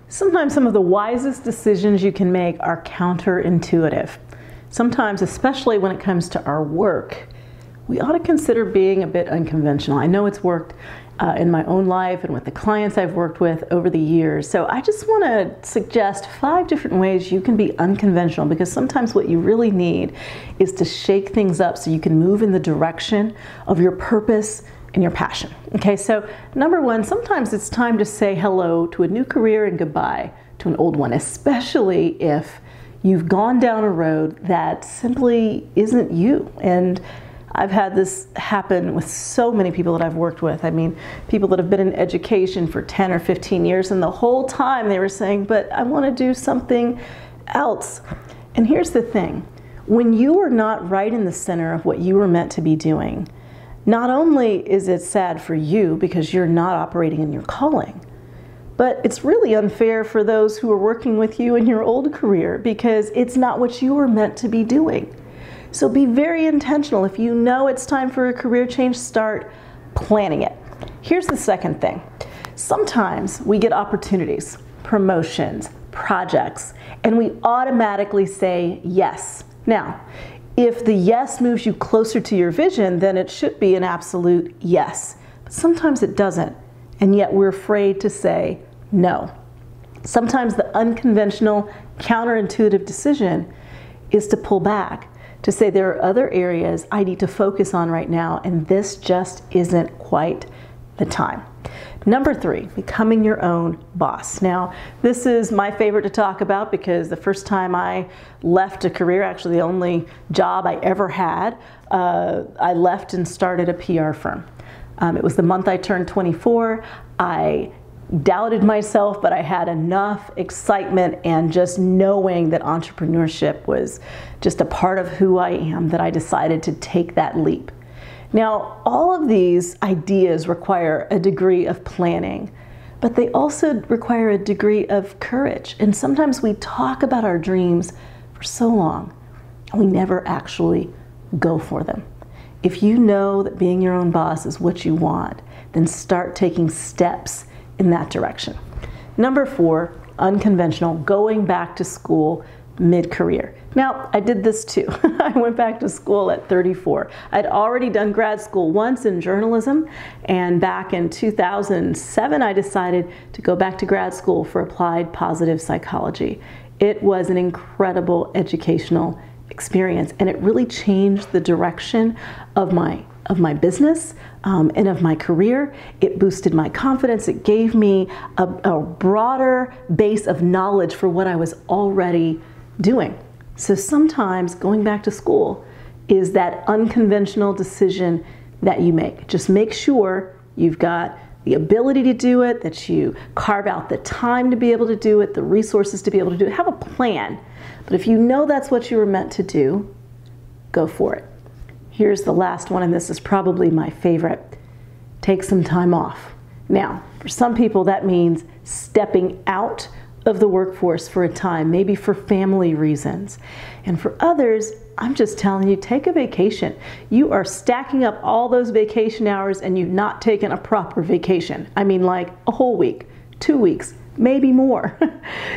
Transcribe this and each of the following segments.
Sometimes some of the wisest decisions you can make are counterintuitive. Sometimes, especially when it comes to our work, we ought to consider being a bit unconventional. I know it's worked in my own life and with the clients I've worked with over the years. So I just want to suggest 5 different ways you can be unconventional, because sometimes what you really need is to shake things up so you can move in the direction of your purpose and your passion. Okay, so number 1, sometimes it's time to say hello to a new career and goodbye to an old one, especially if you've gone down a road that simply isn't you. And I've had this happen with so many people that I've worked with. I mean, people that have been in education for 10 or 15 years, and the whole time they were saying, but I want to do something else. And here's the thing, when you are not right in the center of what you were meant to be doing, not only is it sad for you because you're not operating in your calling, but it's really unfair for those who are working with you in your old career because it's not what you were meant to be doing. So be very intentional. If you know it's time for a career change, start planning it. Here's the second thing. Sometimes we get opportunities, promotions, projects, and we automatically say yes. Now, if the yes moves you closer to your vision, then it should be an absolute yes. But sometimes it doesn't, and yet we're afraid to say no. Sometimes the unconventional, counterintuitive decision is to pull back, to say there are other areas I need to focus on right now, and this just isn't quite the time. Number 3, becoming your own boss. Now, this is my favorite to talk about because the first time I left a career, actually the only job I ever had, I left and started a PR firm. It was the month I turned 24. I doubted myself, but I had enough excitement and just knowing that entrepreneurship was just a part of who I am that I decided to take that leap. Now, all of these ideas require a degree of planning, but they also require a degree of courage. And sometimes we talk about our dreams for so long, and we never actually go for them. If you know that being your own boss is what you want, then start taking steps in that direction. Number 4, unconventional, going back to school mid-career. Now, I did this too. I went back to school at 34. I'd already done grad school once in journalism, and back in 2007, I decided to go back to grad school for applied positive psychology. It was an incredible educational experience, and it really changed the direction of my business and of my career. It boosted my confidence. It gave me a broader base of knowledge for what I was already doing. So sometimes going back to school is that unconventional decision that you make. Just make sure you've got the ability to do it, that you carve out the time to be able to do it, the resources to be able to do it. Have a plan. But if you know that's what you were meant to do, go for it. Here's the last one, and this is probably my favorite. Take some time off. Now, for some people that means stepping out of the workforce for a time, maybe for family reasons. And for others, I'm just telling you, take a vacation. You are stacking up all those vacation hours and you've not taken a proper vacation. I mean, like a whole week, 2 weeks, maybe more.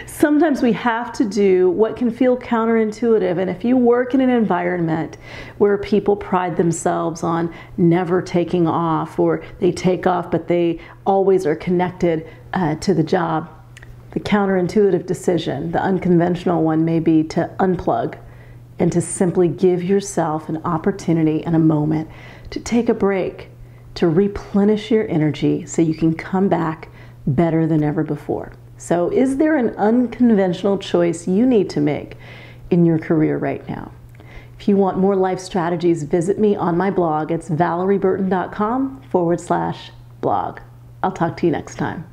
Sometimes we have to do what can feel counterintuitive. And if you work in an environment where people pride themselves on never taking off, or they take off but they always are connected to the job, the counterintuitive decision, the unconventional one, may be to unplug and to simply give yourself an opportunity and a moment to take a break, to replenish your energy so you can come back better than ever before. So is there an unconventional choice you need to make in your career right now? If you want more life strategies, visit me on my blog. It's valerieburton.com/blog. I'll talk to you next time.